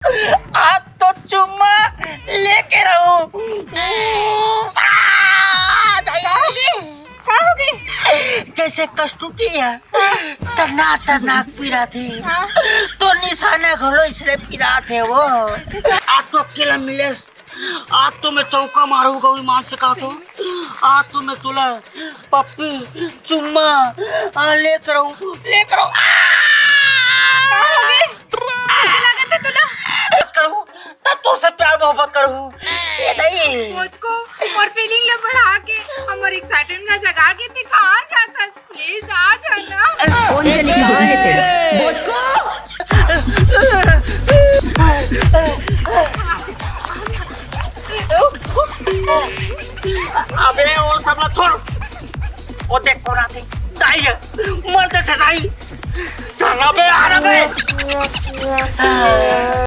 आज तो चुम्मा लेके रहूं। जैसे कस्तूरी है टना टना पीरा थे तो निशाना घोलो इसलिए पीरा थे वो। आज तो अकेला मिले, आज तो मैं चौका मारूंगा ईमान से कहा तो। आज तो मैं तुला पप्पी चुम्मा लेकर रहूं लेकर रहूं। करूं तब तो से प्यार मोहब्बत करूं ये नहीं मुझको और फीलिंग ले बढ़ा के हमारी एक्साइटमेंट ना जगा के ते कहां जाता प्लीज आ जाना। कौन जनी कहाँ है तेरा बोझ को